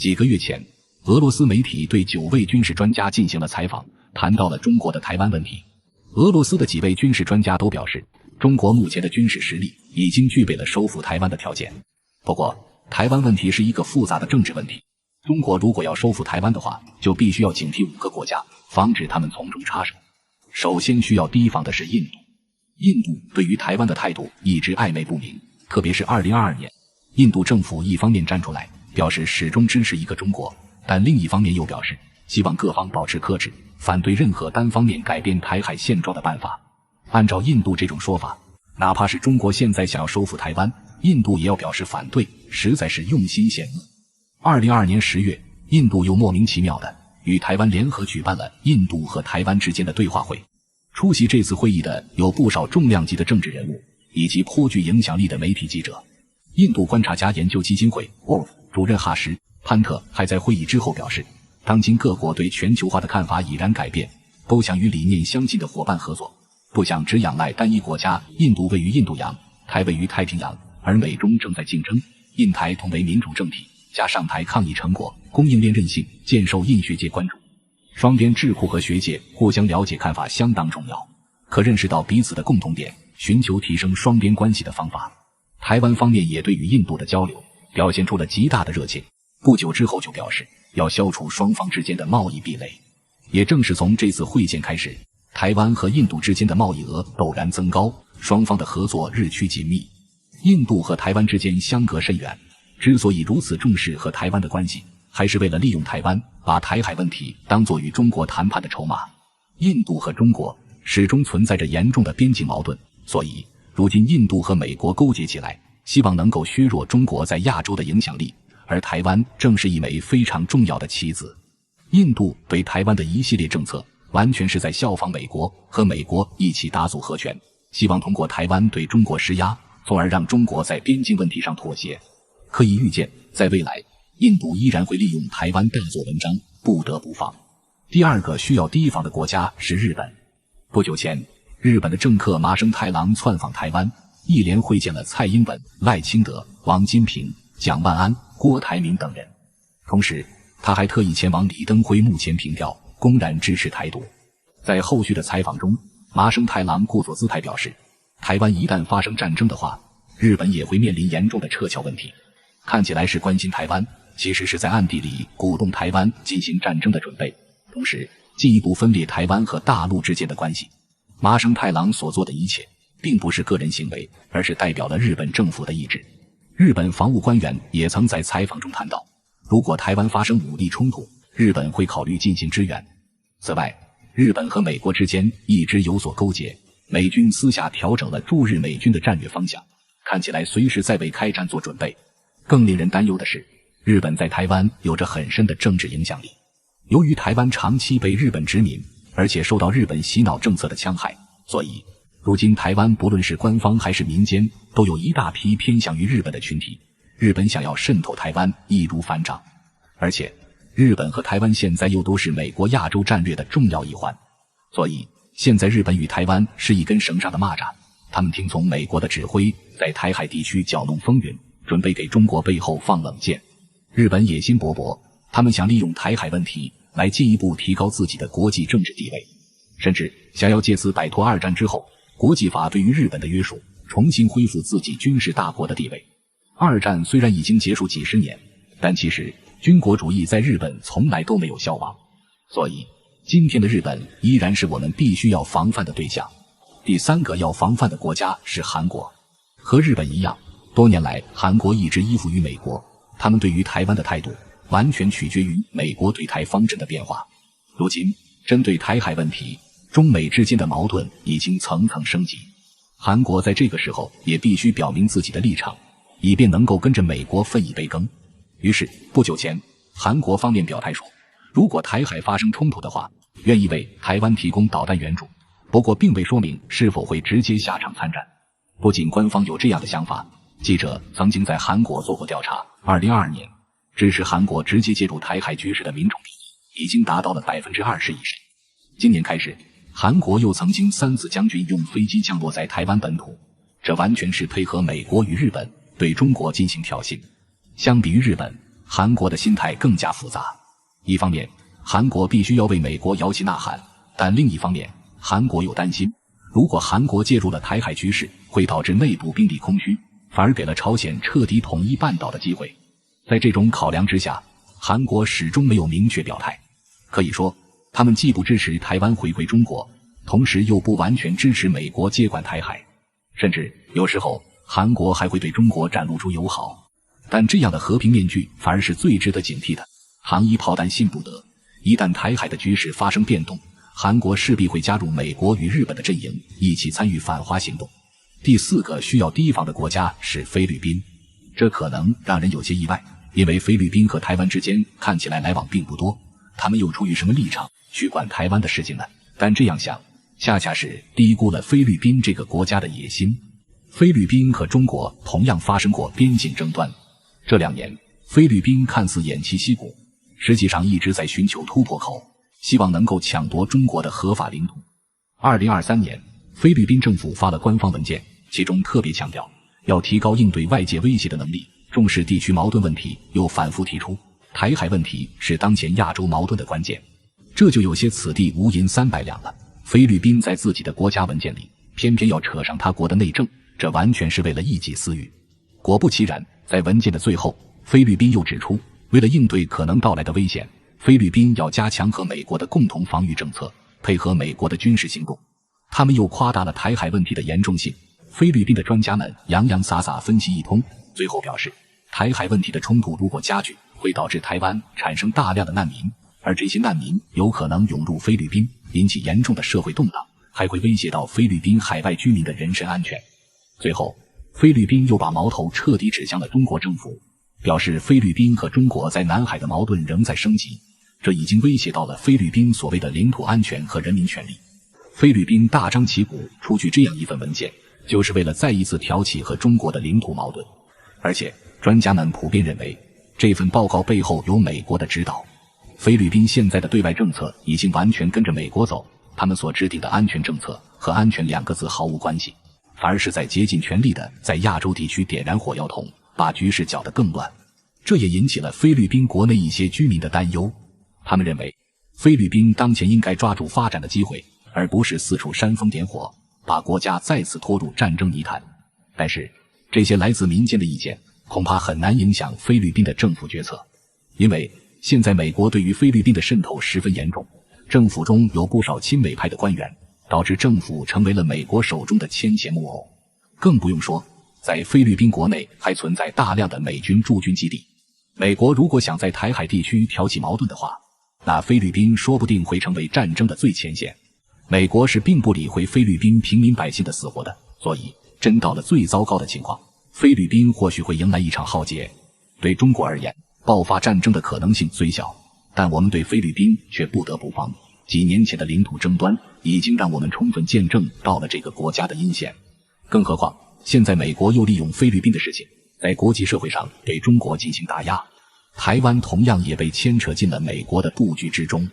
几个月前，俄罗斯媒体对9位军事专家进行了采访，谈到了中国的台湾问题。俄罗斯的几位军事专家都表示，中国目前的军事实力已经具备了收复台湾的条件。不过，台湾问题是一个复杂的政治问题，中国如果要收复台湾的话，就必须要警惕5个国家，防止他们从中插手。首先需要提防的是印度。印度对于台湾的态度一直暧昧不明，特别是2022年，印度政府一方面站出来表示始终支持一个中国，但另一方面又表示希望各方保持克制，反对任何单方面改变台海现状的办法。按照印度这种说法，哪怕是中国现在想要收复台湾，印度也要表示反对，实在是用心险恶。2022年10月，印度又莫名其妙的与台湾联合举办了印度和台湾之间的对话会。出席这次会议的有不少重量级的政治人物，以及颇具影响力的媒体记者。印度观察家研究基金会 WORF 主任哈什·潘特还在会议之后表示，当今各国对全球化的看法已然改变，都想与理念相近的伙伴合作，不想只仰赖单一国家。印度位于印度洋，台位于太平洋，而美中正在竞争，印台同为民主政体，加上台抗疫成果、供应链韧性，渐受印学界关注。双边智库和学界互相了解看法相当重要，可认识到彼此的共同点，寻求提升双边关系的方法。台湾方面也对与印度的交流表现出了极大的热情，不久之后就表示要消除双方之间的贸易壁垒。也正是从这次会见开始，台湾和印度之间的贸易额陡然增高，双方的合作日趋紧密。印度和台湾之间相隔甚远，之所以如此重视和台湾的关系，还是为了利用台湾，把台海问题当作与中国谈判的筹码。印度和中国始终存在着严重的边境矛盾，所以如今印度和美国勾结起来，希望能够削弱中国在亚洲的影响力，而台湾正是一枚非常重要的棋子。印度对台湾的一系列政策完全是在效仿美国，和美国一起打组合拳，希望通过台湾对中国施压，从而让中国在边境问题上妥协。可以预见，在未来印度依然会利用台湾大做文章，不得不防。第二个需要提防的国家是日本。不久前，日本的政客麻生太郎窜访台湾，一连会见了蔡英文、赖清德、王金平、蒋万安、郭台铭等人。同时，他还特意前往李登辉墓前凭吊，公然支持台独。在后续的采访中，麻生太郎故作姿态表示，台湾一旦发生战争的话，日本也会面临严重的撤侨问题。看起来是关心台湾，其实是在暗地里鼓动台湾进行战争的准备，同时进一步分裂台湾和大陆之间的关系。麻生太郎所做的一切并不是个人行为，而是代表了日本政府的意志。日本防务官员也曾在采访中谈到，如果台湾发生武力冲突，日本会考虑进行支援。此外，日本和美国之间一直有所勾结，美军私下调整了驻日美军的战略方向，看起来随时在为开战做准备。更令人担忧的是，日本在台湾有着很深的政治影响力。由于台湾长期被日本殖民，而且受到日本洗脑政策的戕害，所以如今台湾不论是官方还是民间，都有一大批偏向于日本的群体。日本想要渗透台湾易如反掌，而且日本和台湾现在又都是美国亚洲战略的重要一环，所以现在日本与台湾是一根绳上的蚂蚱，他们听从美国的指挥，在台海地区搅弄风云，准备给中国背后放冷箭。日本野心勃勃，他们想利用台海问题来进一步提高自己的国际政治地位，甚至想要借此摆脱二战之后国际法对于日本的约束，重新恢复自己军事大国的地位。二战虽然已经结束几十年，但其实军国主义在日本从来都没有消亡，所以今天的日本依然是我们必须要防范的对象。第三个要防范的国家是韩国。和日本一样，多年来韩国一直依附于美国，他们对于台湾的态度完全取决于美国对台方针的变化。如今针对台海问题，中美之间的矛盾已经层层升级，韩国在这个时候也必须表明自己的立场，以便能够跟着美国分一杯羹。于是不久前，韩国方面表态说，如果台海发生冲突的话，愿意为台湾提供导弹援助，不过并未说明是否会直接下场参战。不仅官方有这样的想法，记者曾经在韩国做过调查，2022年支持韩国直接介入台海局势的民众比已经达到了 20% 以上。今年开始，韩国又曾经3次将军用飞机降落在台湾本土，这完全是配合美国与日本对中国进行挑衅。相比于日本，韩国的心态更加复杂。一方面，韩国必须要为美国摇旗呐喊，但另一方面，韩国又担心，如果韩国介入了台海局势，会导致内部兵力空虚，反而给了朝鲜彻底统一半岛的机会。在这种考量之下，韩国始终没有明确表态。可以说，他们既不支持台湾回归中国，同时又不完全支持美国接管台海，甚至有时候韩国还会对中国展露出友好。但这样的和平面具反而是最值得警惕的。糖衣炮弹信不得，一旦台海的局势发生变动，韩国势必会加入美国与日本的阵营，一起参与反华行动。第四个需要提防的国家是菲律宾，这可能让人有些意外，因为菲律宾和台湾之间看起来来往并不多，他们又出于什么立场去管台湾的事情呢？但这样想，恰恰是低估了菲律宾这个国家的野心。菲律宾和中国同样发生过边境争端，这2年，菲律宾看似偃旗息鼓，实际上一直在寻求突破口，希望能够抢夺中国的合法领土。2023年，菲律宾政府发了官方文件，其中特别强调要提高应对外界威胁的能力，重视地区矛盾问题，又反复提出台海问题是当前亚洲矛盾的关键。这就有些此地无银300两了。菲律宾在自己的国家文件里偏偏要扯上他国的内政，这完全是为了一己私欲。果不其然，在文件的最后，菲律宾又指出，为了应对可能到来的危险，菲律宾要加强和美国的共同防御政策，配合美国的军事行动。他们又夸大了台海问题的严重性。菲律宾的专家们洋洋洒洒分析一通，最后表示，台海问题的冲突如果加剧，会导致台湾产生大量的难民，而这些难民有可能涌入菲律宾，引起严重的社会动荡，还会威胁到菲律宾海外居民的人身安全。最后，菲律宾又把矛头彻底指向了中国政府，表示菲律宾和中国在南海的矛盾仍在升级，这已经威胁到了菲律宾所谓的领土安全和人民权利。菲律宾大张旗鼓出具这样一份文件，就是为了再一次挑起和中国的领土矛盾。而且专家们普遍认为，这份报告背后有美国的指导。菲律宾现在的对外政策已经完全跟着美国走，他们所制定的安全政策和安全2个字毫无关系，反而是在竭尽全力的在亚洲地区点燃火药桶，把局势搅得更乱。这也引起了菲律宾国内一些居民的担忧，他们认为菲律宾当前应该抓住发展的机会，而不是四处煽风点火，把国家再次拖入战争泥潭。但是这些来自民间的意见恐怕很难影响菲律宾的政府决策，因为现在美国对于菲律宾的渗透十分严重，政府中有不少亲美派的官员，导致政府成为了美国手中的牵线木偶。更不用说在菲律宾国内还存在大量的美军驻军基地，美国如果想在台海地区挑起矛盾的话，那菲律宾说不定会成为战争的最前线。美国是并不理会菲律宾平民百姓的死活的，所以真到了最糟糕的情况，菲律宾或许会迎来一场浩劫。对中国而言，爆发战争的可能性虽小，但我们对菲律宾却不得不防。几年前的领土争端已经让我们充分见证到了这个国家的阴险，更何况现在美国又利用菲律宾的事情在国际社会上对中国进行打压，台湾同样也被牵扯进了美国的布局之中。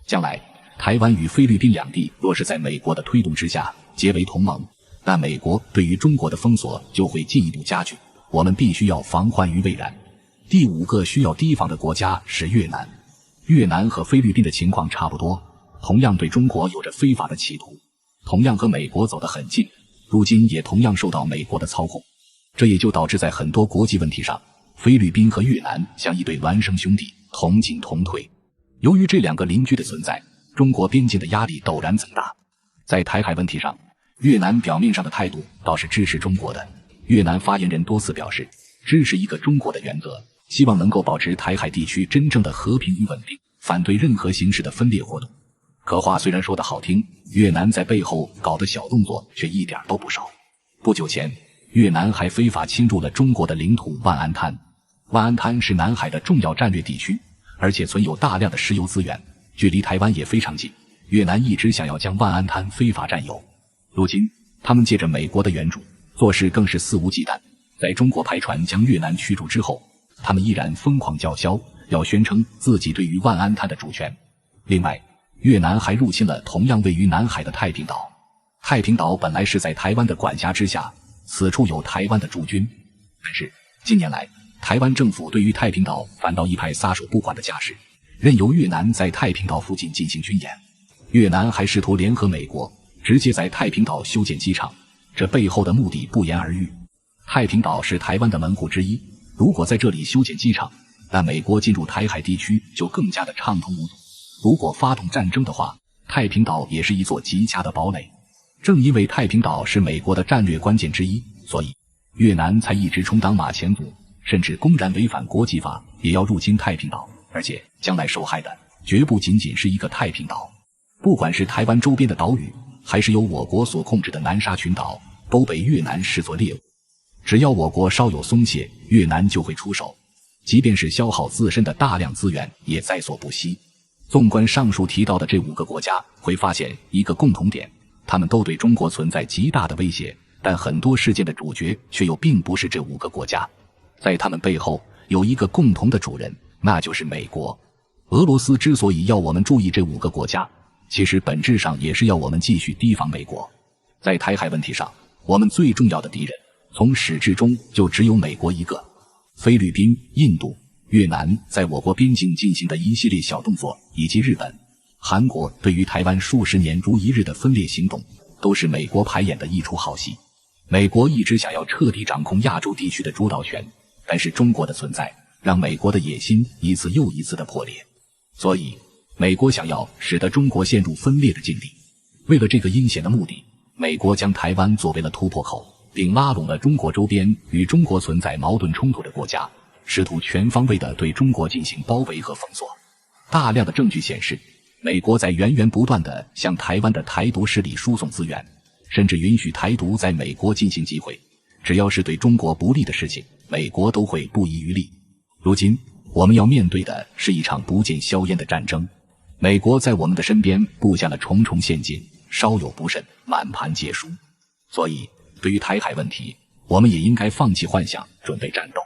将来台湾与菲律宾两地若是在美国的推动之下结为同盟，那美国对于中国的封锁就会进一步加剧，我们必须要防患于未然。第5个需要提防的国家是越南。越南和菲律宾的情况差不多，同样对中国有着非法的企图，同样和美国走得很近，如今也同样受到美国的操控。这也就导致在很多国际问题上，菲律宾和越南像一对孪生兄弟，同进同退。由于这2个邻居的存在，中国边境的压力陡然增大。在台海问题上，越南表面上的态度倒是支持中国的，越南发言人多次表示支持一个中国的原则，希望能够保持台海地区真正的和平与稳定，反对任何形式的分裂活动。可话虽然说得好听，越南在背后搞的小动作却一点都不少。不久前，越南还非法侵入了中国的领土万安滩。万安滩是南海的重要战略地区，而且存有大量的石油资源，距离台湾也非常近。越南一直想要将万安滩非法占有，如今他们借着美国的援助，做事更是肆无忌惮。在中国派船将越南驱逐之后，他们依然疯狂叫嚣，要宣称自己对于万安滩的主权。另外，越南还入侵了同样位于南海的太平岛。太平岛本来是在台湾的管辖之下，此处有台湾的驻军，但是近年来台湾政府对于太平岛反倒一派撒手不管的架势，任由越南在太平岛附近进行军演。越南还试图联合美国，直接在太平岛修建机场，这背后的目的不言而喻。太平岛是台湾的门户之一，如果在这里修建机场，那美国进入台海地区就更加的畅通无阻。如果发动战争的话，太平岛也是一座极佳的堡垒。正因为太平岛是美国的战略关键之一，所以越南才一直充当马前卒，甚至公然违反国际法也要入侵太平岛，而且将来受害的绝不仅仅是一个太平岛。不管是台湾周边的岛屿，还是由我国所控制的南沙群岛，都被越南视作猎物。只要我国稍有松懈，越南就会出手，即便是消耗自身的大量资源也在所不惜。纵观上述提到的这5个国家，会发现一个共同点，他们都对中国存在极大的威胁，但很多事件的主角却又并不是这5个国家。在他们背后有一个共同的主人，那就是美国。俄罗斯之所以要我们注意这5个国家，其实本质上也是要我们继续提防美国。在台海问题上，我们最重要的敌人从始至终就只有美国一个。菲律宾、印度、越南在我国边境进行的一系列小动作，以及日本、韩国对于台湾数十年如一日的分裂行动，都是美国排演的一出好戏。美国一直想要彻底掌控亚洲地区的主导权，但是中国的存在让美国的野心一次又一次的破裂。所以美国想要使得中国陷入分裂的境地，为了这个阴险的目的，美国将台湾作为了突破口，并拉拢了中国周边与中国存在矛盾冲突的国家，试图全方位地对中国进行包围和封锁。大量的证据显示，美国在源源不断地向台湾的台独势力输送资源，甚至允许台独在美国进行集会。只要是对中国不利的事情，美国都会不遗余力。如今我们要面对的是一场不见硝烟的战争，美国在我们的身边布下了重重陷阱，稍有不慎，满盘皆输。所以对于台海问题，我们也应该放弃幻想，准备战斗。